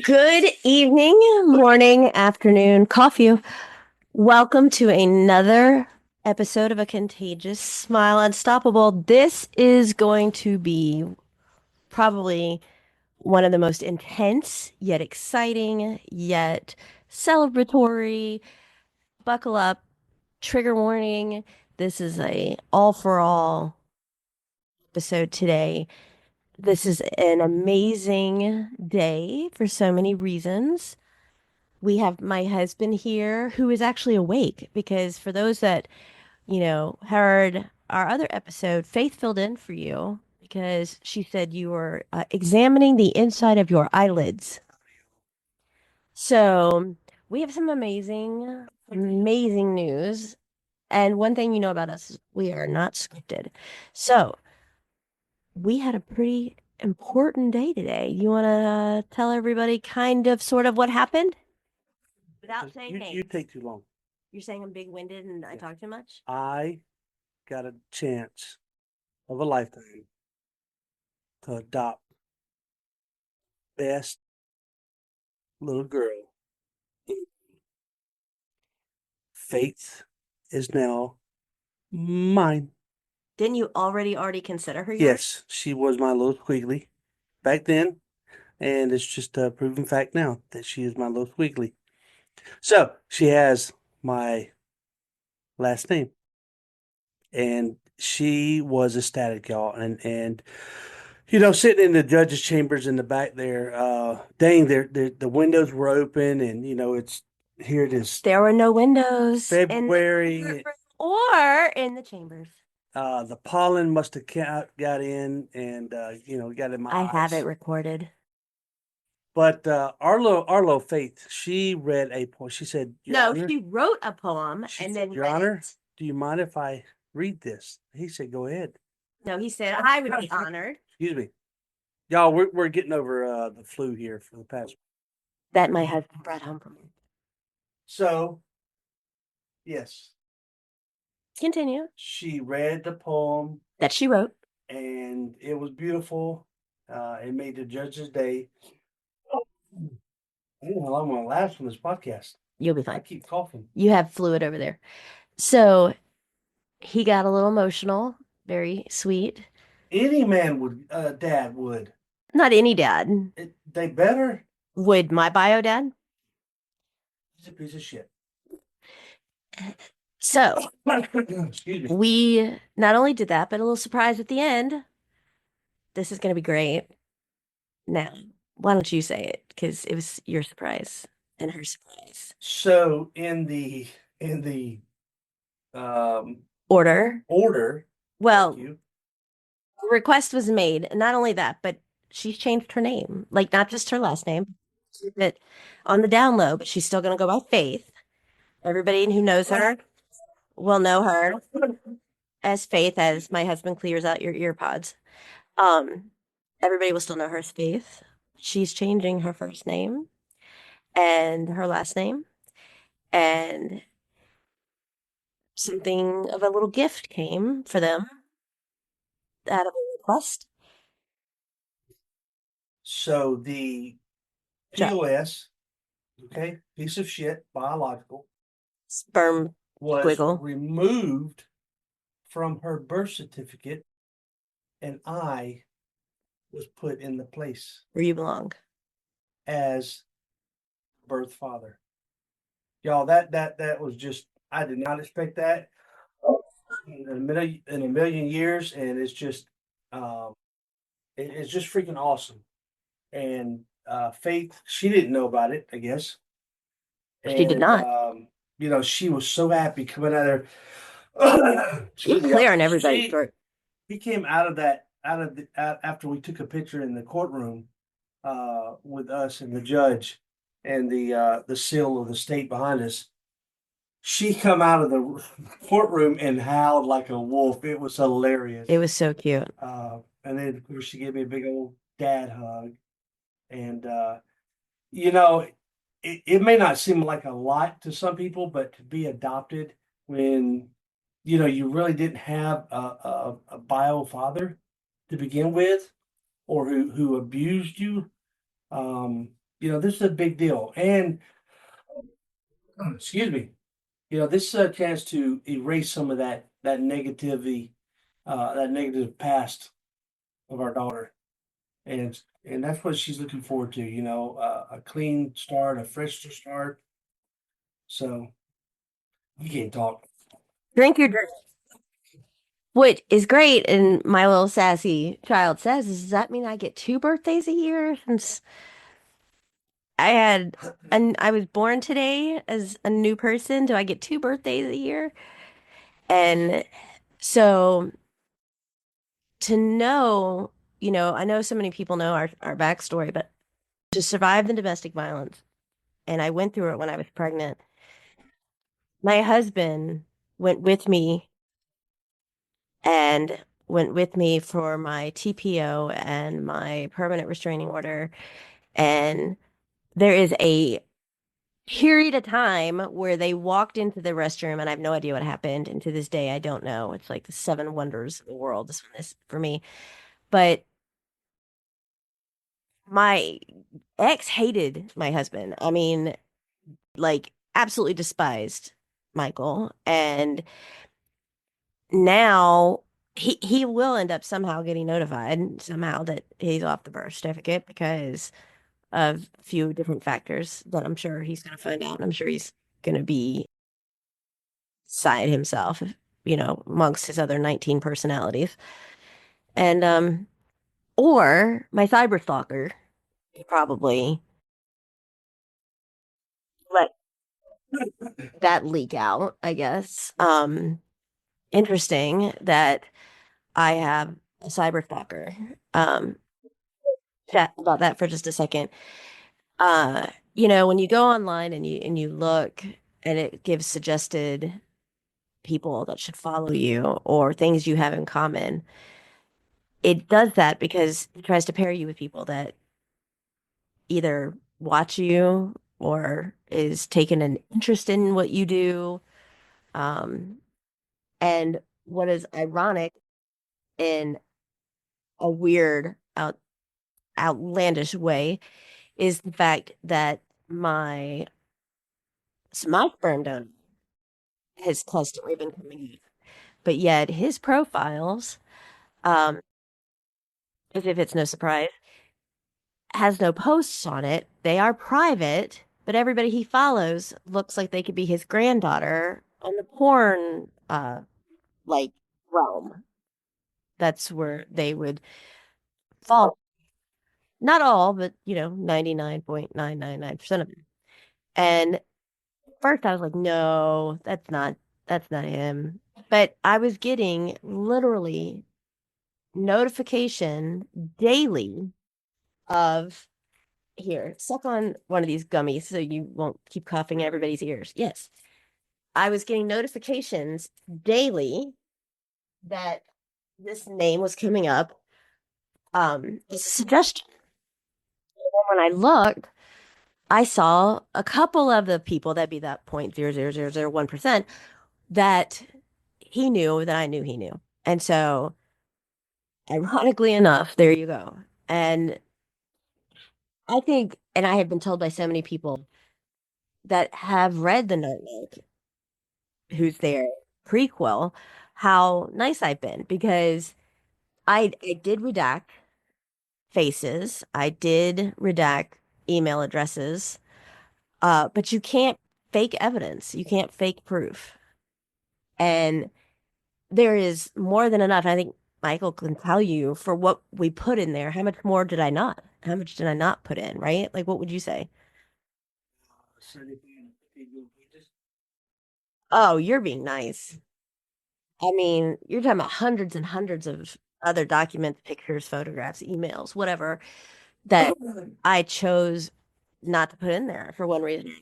Good evening, morning, afternoon, coffee. Welcome to another episode of A Contagious Smile Unstoppable. This is going to be probably one of the most intense, yet exciting, yet celebratory. Buckle up, trigger warning. This is a all for all episode today. This is an amazing day for so many reasons. We have my husband here who is actually awake because for those that, heard our other episode, Faith filled in for you because she said you were examining the inside of your eyelids. So we have some amazing, amazing news. And one thing you know about us is we are not scripted. So we had a pretty important day today. You want to tell everybody kind of, sort of what happened without saying You names? take too long. You're saying I'm big-winded and I Yeah. talk too much? I got a chance of a lifetime to adopt best little girl. Faith is now mine. Didn't you already consider her yours? Yes, she was my little squiggly back then, and it's just a proven fact now that she is my little squiggly. So she has my last name, and she was ecstatic, y'all, and sitting in the judge's chambers in the back there, dang, the windows were open, and it's here it is, There were no windows in the February. or in the chambers. The pollen must have got in, and got in my I have it eyes. recorded. But Arlo Faith, she read a poem. She said, "Your No, Honor," she wrote a poem she and said, then "Your read Honor, it. do you mind if I read this?" He said, "Go ahead." No, he said I would be honored. Excuse me, y'all. We're getting over the flu here for the past. That my husband brought home from me. So yes, Continue. she read the poem, That she wrote. and it was beautiful. It made the judge's day. I don't know how long I'm gonna last from this podcast. You'll be I fine. keep coughing. You have fluid over there. So he got a little emotional, very sweet. Any man would, dad would. Not any dad. They better. Would my bio dad? He's a piece of shit. So Excuse me. we not only did that, but a little surprise at the end. This is going to be great. Now, why don't you say it? Because it was your surprise and her surprise. So in the Order. order, Well, you request was made. And not only that, but she's changed her name. Like, not just her last name, but on the down low, but she's still going to go by Faith. Everybody who knows her will know her as Faith as my husband clears out your ear pods. Um, Everybody will still know her as Faith. She's changing her first name and her last name, and something of a little gift came for them out of a request. so the Jo- POS, okay, piece of shit, biological, Sperm was squiggle. removed from her birth certificate, and I was put in the place Where you belong. as birth father. Y'all, that was just, I did not expect that in a million years, and it's just it's just freaking awesome. And Faith, she didn't know about it, I guess. She did And not. she was so happy coming out of there. You're Excuse me, y'all. clear on everybody's throat. He came out of that after we took a picture in the courtroom with us and the judge and the seal of the state behind us. She come out of the courtroom and howled like a wolf. It was hilarious. It was so cute. And then of course she gave me a big old dad hug. And you know, it may not seem like a lot to some people, but to be adopted when you really didn't have a bio father to begin with, or who abused you, this is a big deal. And excuse me, this is a chance to erase some of that negativity, that negative past of our daughter, and that's what she's looking forward to. A clean start, a fresh start. So you can't talk. Drink your drink. What is great, and my little sassy child says, does that mean I get two birthdays a year? Since I had, and I was born today as a new person, do I get two birthdays a year? And so to know, I know so many people know our backstory, but to survive the domestic violence, and I went through it when I was pregnant, my husband went with me and went with me for my TPO and my permanent restraining order. And there is a period of time where they walked into the restroom, and I have no idea what happened. And to this day, I don't know. It's like the seven wonders of the world. This one is for me. But my ex hated my husband. I mean, like, absolutely despised Michael. And now he will end up somehow getting notified somehow that he's off the birth certificate because of a few different factors that I'm sure he's going to find out. I'm sure he's going to be side himself, amongst his other 19 personalities. And or my cyber stalker probably let that leak out, I guess. Interesting that I have a cyber stalker. Um, chat about that for just a second. Uh, when you go online and you look and it gives suggested people that should follow you or things you have in common, it does that because it tries to pair you with people that either watch you or is taking an interest in what you do. Um, and what is ironic in a weird, outlandish way is the fact that my sperm donor has constantly been coming out, but yet his profiles, um, as if it's no surprise, has no posts on it. They are private, but everybody he follows looks like they could be his granddaughter on the porn, like realm. That's where they would fall. Not all, but 99.999% of them. And first I was like, no, that's not him. But I was getting literally notification daily of here, suck on one of these gummies so you won't keep coughing in everybody's ears. Yes. I was getting notifications daily that this name was coming up as a suggestion. When I looked, I saw a couple of the people that'd be that 0.00001% that he knew that I knew he knew. And so, ironically enough, there you go. And I think, and I have been told by so many people that have read the Notebook, who's there prequel, how nice I've been because I did redact faces, I did redact email addresses, but you can't fake evidence, you can't fake proof, and there is more than enough. I think Michael can tell you for what we put in there. How much more did I not? How much did I not put in? Right? Like, what would you say? Oh, you're being nice. I mean, you're talking about hundreds and hundreds of other documents, pictures, photographs, emails, whatever, that I chose not to put in there for one reason.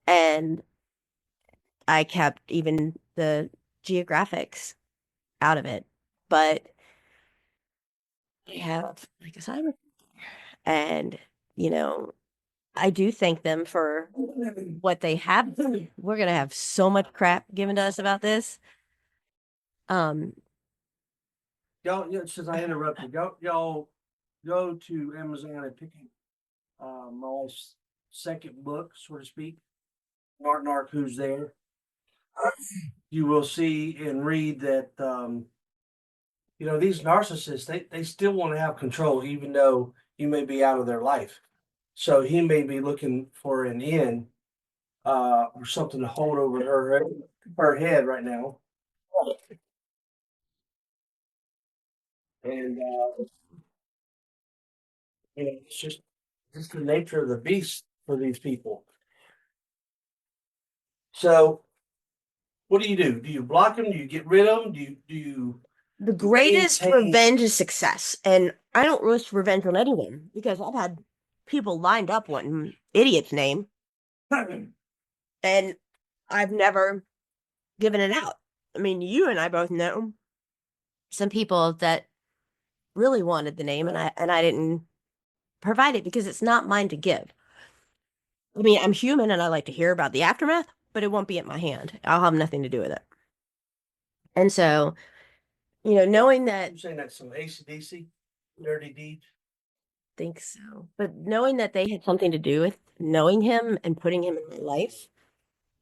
And I kept even the geographics out of it. But I have like a cyber, and you know, I do thank them for what they have. We're gonna have so much crap given to us about this. Um, Y'all, since I interrupted, y'all go to Amazon and pick my wife's second book, so to speak. Narc Narc, who's there? You will see and read that these narcissists they still want to have control, even though you may be out of their life. So he may be looking for an in or something to hold over her head right now, and it's just the nature of the beast for these people. So what do you do? Do you block them? Do you get rid of them? Do you The greatest maintain? revenge is success. And I don't wish revenge on anyone because I've had people lined up wanting idiot's name and I've never given it out. I mean, you and I both know some people that really wanted the name and I didn't provide it because it's not mine to give. I mean, I'm human and I like to hear about the aftermath, but it won't be at my hand. I'll have nothing to do with it. And so, knowing that, I'm saying that's some ACDC, dirty deeds. think so, but knowing that they had something to do with knowing him and putting him in my life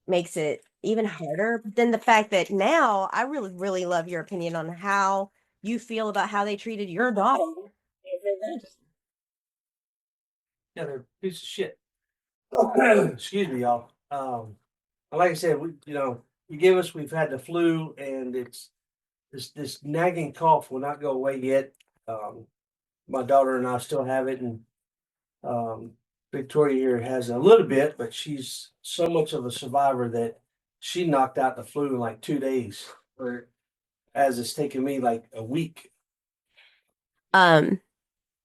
makes it even harder. But then the fact that now I really, really love your opinion on how you feel about how they treated your daughter. Yeah, they're a piece of shit. Excuse me, y'all. Like I said, you give us. We've had the flu, and it's this nagging cough will not go away yet. Um, my daughter and I still have it, and um, Victoria here has a little bit, but she's so much of a survivor that she knocked out the flu in like 2 days, or as it's taken me like a week. Um,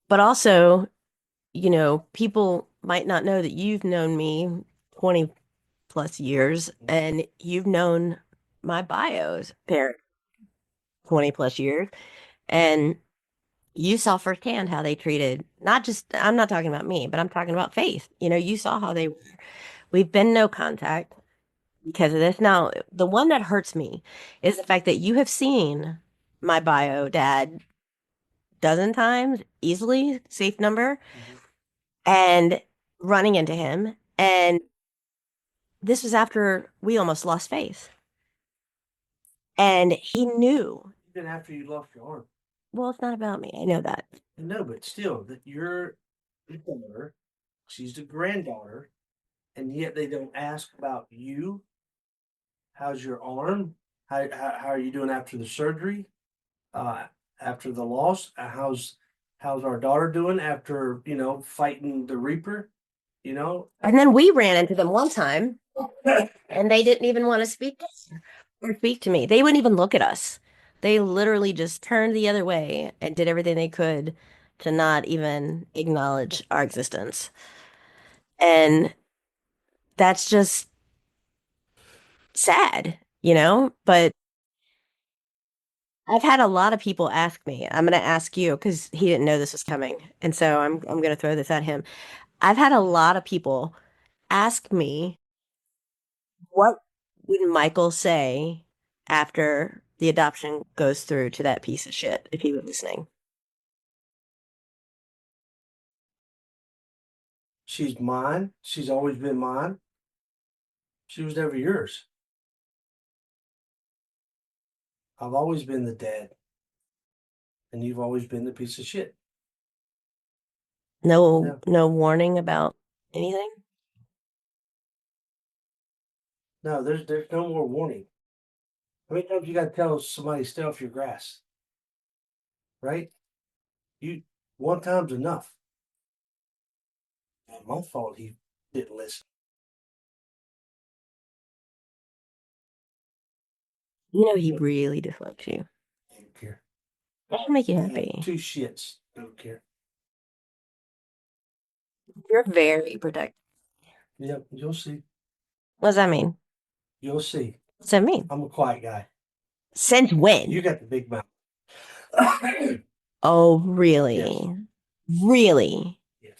but also, people might not know that you've known me 20 plus years and you've known my bio's parent 20 plus years. And you saw firsthand how they treated not just, I'm not talking about me, but I'm talking about Faith. You saw how they were. We've been no contact because of this. Now, the one that hurts me is the fact that you have seen my bio dad dozen times easily, safe number, and running into him. And this was after we almost lost Faith. And he knew. Even after you lost your arm. Well, it's not about me. I know that. No, but still, that you're the daughter, she's the granddaughter, and yet they don't ask about you. How's your arm? How are you doing after the surgery? Uh, After the loss? How's our daughter doing after fighting the Reaper? You know, And then we ran into them one time and they didn't even want to speak to us or speak to me. They wouldn't even look at us. They literally just turned the other way and did everything they could to not even acknowledge our existence. And that's just sad, But I've had a lot of people ask me. I'm going to ask you because he didn't know this was coming. And so I'm going to throw this at him. I've had a lot of people ask me, what would Michael say after the adoption goes through to that piece of shit if he was listening? she's mine. She's always been mine. She was never yours. I've always been the dad, and you've always been the piece of shit. No, No, no warning about anything. no, there's no more warning. How many times you got to tell somebody stay off your grass, right? You One time's enough. Not my fault he didn't listen. He really dislikes you. I don't care. That should make you I have happy. two shits. I don't care. You're very protective. Yep, you'll see. What does that mean? You'll see. What's that mean? I'm a quiet guy. Since You when? got the big mouth. Oh, Yes. really? Really? Yes.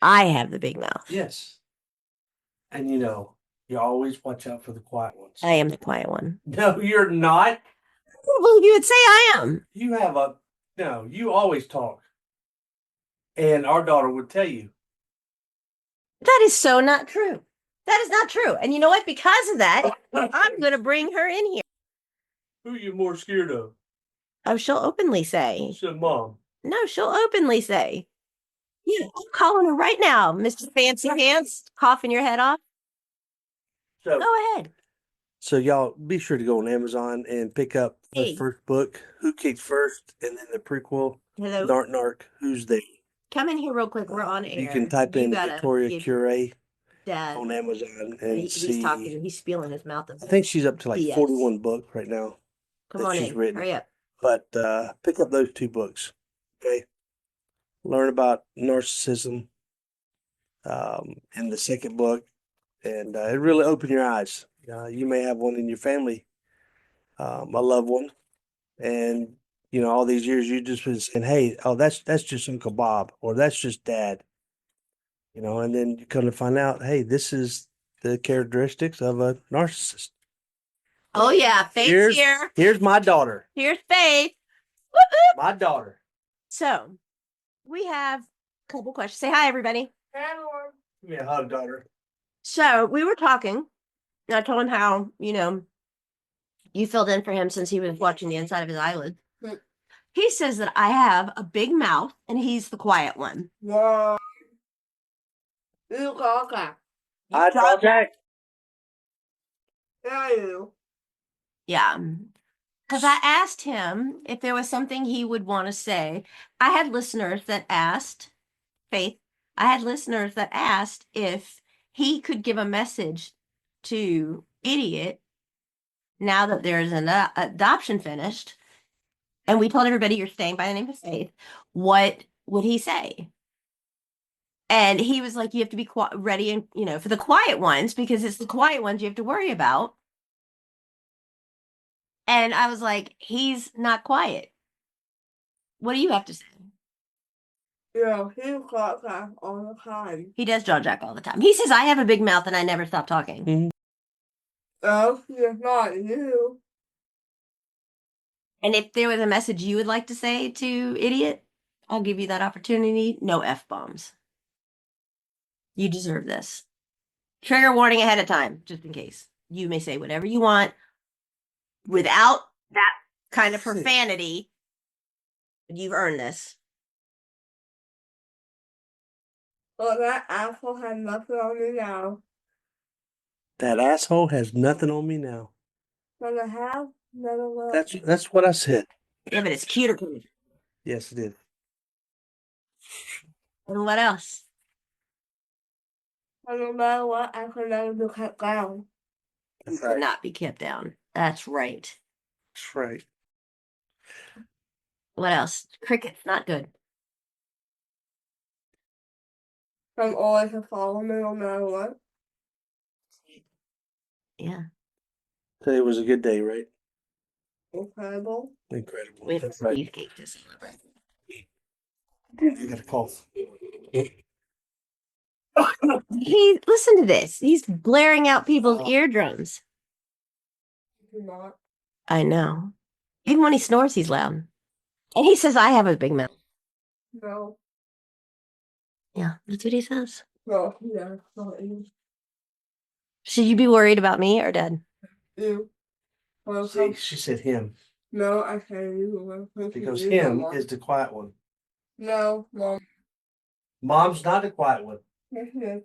I have the big mouth. Yes. And you always watch out for the quiet ones. I am the quiet one. No, you're not. I can't believe you would say I am. You have a no, you always talk. And our daughter would tell you. That is so not true. That is not true. And you know what? Because of that, I'm going to bring her in here. Who are you more scared of? Oh, she'll openly say. She said, Mom. No, she'll openly say. Yeah, I'm calling her right now, Mr. Fancy Pants, coughing your head off. So, Go ahead. so y'all be sure to go on Amazon and pick up the Hey. first book, Who Kicked First, and then the prequel, Hello. Narc Narc, Who's There. Come in here real quick. We're on air. You can type in Victoria Curie Dad. on Amazon and He's see. talking. He's spilling his mouth. I think she's up to like BS. 41 books right now Come that on she's in. written. Hurry up. But pick up those 2 books, okay? Learn about narcissism in the second book, and it really opened your eyes. You may have one in your family, a loved one, and all these years you just been saying, "Hey, oh, that's just Uncle Bob, or that's just Dad," and then you come to find out, hey, this is the characteristics of a narcissist. Oh yeah, Faith's here. Here's my daughter. Here's Faith. My daughter. So we have a couple questions. Say hi, everybody. Give me a hug, daughter. So we were talking, and I told him how, you filled in for him since he was watching the inside of his eyelid. He says that I have a big mouth and he's the quiet one. Wow. You call that. I talk back. Yeah. Because I asked him if there was something he would want to say. I had listeners that asked, Faith, I had listeners that asked if he could give a message to Idiot now that there's an adoption finished. And we told everybody you're staying by the name of Faith. What would he say? And he was like, you have to be ready and, for the quiet ones, because it's the quiet ones you have to worry about. And I was like, he's not quiet. What do you have to say? Yeah, he got that all the time. He does jaw jack all the time. He says, I have a big mouth and I never stop talking. Mm-hmm. Oh, it's not you. And if there was a message you would like to say to Idiot, I'll give you that opportunity. No F-bombs. You deserve this. Trigger warning ahead of time, just in case. You may say whatever you want without that kind of profanity. You've earned this. But that asshole had nothing on me now. That asshole has nothing on me now. Never have, never will. That's what I said. Yeah, but it's cuter. Yes, it is. And what else? And no matter what, I could never be kept down. That's right. Not be kept down. That's right. That's right. What else? Cricket's not good. I'm always to follow me no matter what. Yeah. Today was a good day, right? Incredible. Incredible. We have That's right. cheesecake to celebrate. You got a cough. Listen to this. He's blaring out people's eardrums. You're not. I know. Even when he snores, he's loud. And he says, I have a big mouth. No. Yeah, that's what he says. No, yeah, not you. Should you be worried about me or Dad? You. Well, See, she said him. no, I said you. Because him is the quiet one. No, Mom. Mom's not the quiet one. Yes, yes.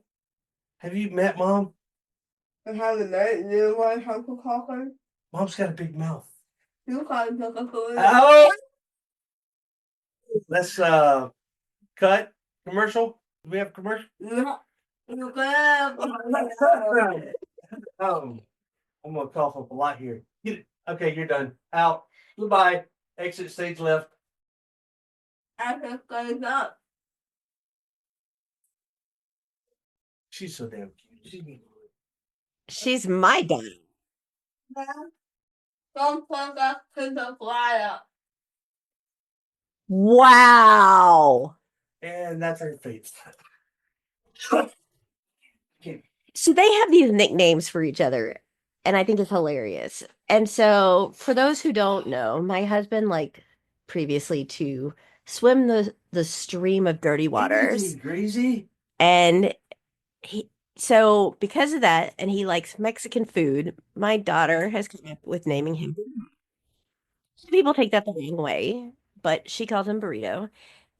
Have you met Mom? And how the night you want to Uncle Cochran? Mom's got a big mouth. You can't look at the Oh! Let's cut commercial. Do we have commercial? No. You I'm gonna cough up a lot here. Get it. Okay, you're done. Out. Goodbye. Exit stage left. I just got up. She's so damn cute. She's my dad. Don't put that to the flyer. Wow. And that's her face. So they have these nicknames for each other, and I think it's hilarious. And so, for those who don't know, my husband liked previously to swim the stream of dirty waters, Greasy. and So because of that, and he likes Mexican food, my daughter has come up with naming him. Some people take that the wrong way, but she calls him Burrito,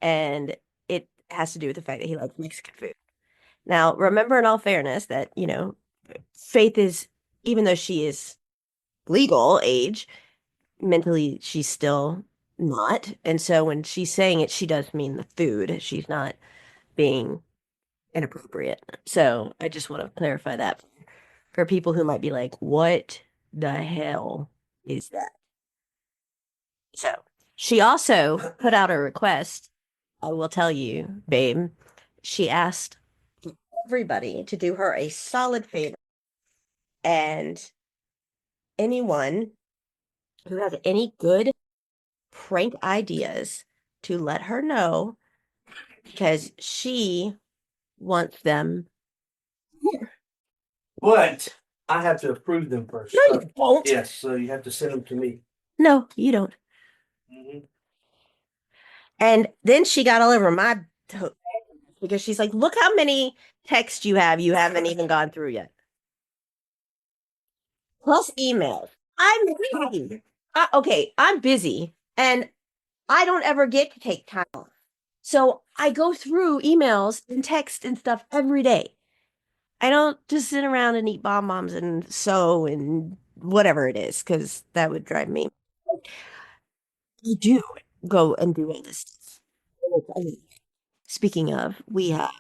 and it has to do with the fact that he likes Mexican food. Now, remember, in all fairness, that Faith is, even though she is legal age, mentally she's still not, and so when she's saying it, she does mean the food. She's not being inappropriate. So I just want to clarify that for people who might be like, what the hell is that? So she also put out a request. I will tell you, babe. She asked everybody to do her a solid favor, and anyone who has any good prank ideas to let her know because she wants them here. But I have to approve them first. No, you won't. Yes, so you have to send them to me. No, you don't. Mhm. And then she got all over my because she's like, look how many texts you haven't even gone through yet. Plus emails. I'm busy. Okay, I'm busy and I don't ever get to take time off. So I go through emails and text and stuff every day. I don't just sit around and eat bonbons and sew and whatever it is, because that would drive me. I do go and do all this stuff. Speaking of, we have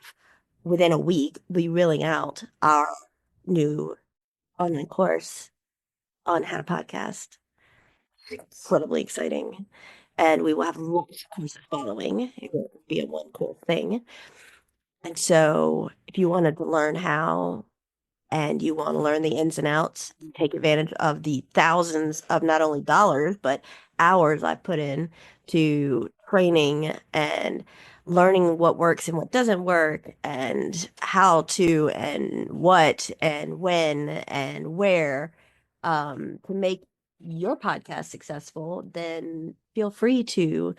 within a week be reeling out our new online course on how to podcast. Incredibly exciting. And we will have lots of courses following. It won't be a one cool thing. And so if you wanted to learn how and you want to learn the ins and outs, take advantage of the thousands of not only dollars, but hours I put in to training and learning what works and what doesn't work, and how to, and what, and when, and where, to make your podcast successful, then feel free to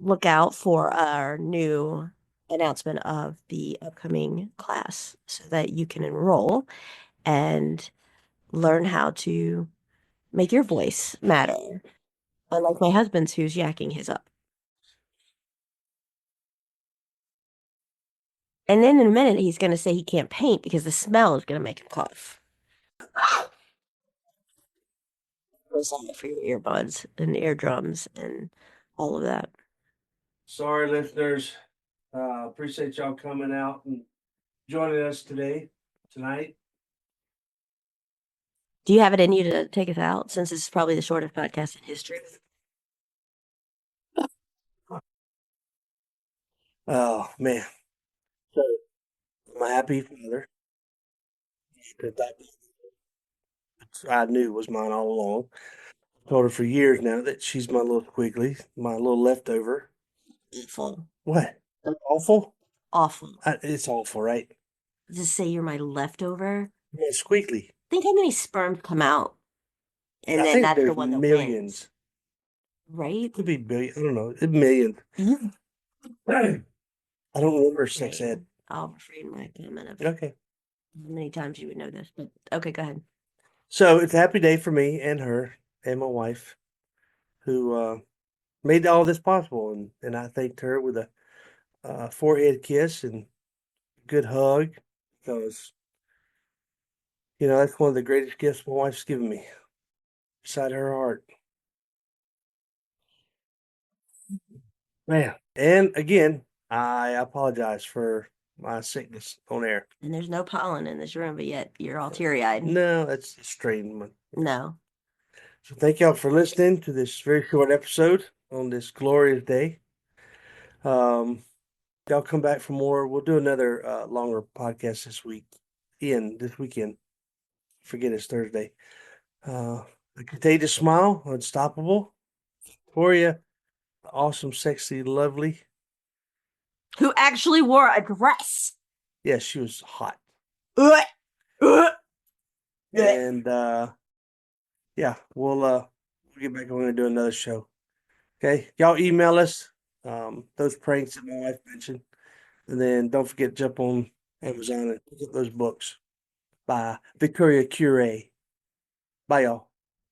look out for our new announcement of the upcoming class so that you can enroll and learn how to make your voice matter. Unlike my husband's, who's yakking his up. And then in a minute, he's going to say he can't paint because the smell is going to make him cough. Sorry for your earbuds and eardrums and all of that. Sorry, listeners. Appreciate y'all coming out and joining us tonight. Do you have it in you to take us out since this is probably the shortest podcast in history? Oh man. So I'm a happy father. That I knew was mine all along. Told her for years now that she's my little squiggly, my little leftover. Awful. What? Awful? Awful. It's awful, right? Just say you're my leftover. Yeah, squiggly. Think how many sperms come out, and I then think that's the there's one that millions. wins, right? Could be billion. I don't know. Millions. You I don't remember sex ed. I'll refrain my comment of Okay. how many times you would know this, but okay, go ahead. So it's a happy day for me and her and my wife who made all this possible. And I thanked her with a forehead kiss and good hug because, that's one of the greatest gifts my wife's given me beside her heart. Man. And again, I apologize for my sickness on air. And there's no pollen in this room, but yet you're all teary-eyed. No, that's straight. No. So thank y'all for listening to this very short episode on this glorious day. Y'all come back for more. We'll do another longer podcast this weekend. Forget it's Thursday. The Contagious Smile, Unstoppable. Victoria, awesome, sexy, lovely. Who actually wore a dress? Yeah, she was hot. Uh, uh. And yeah, we'll get back on and do another show. Okay. Y'all email us those pranks that my wife mentioned. And then don't forget to jump on Amazon and pick up those books by Victoria Cure. Bye, y'all.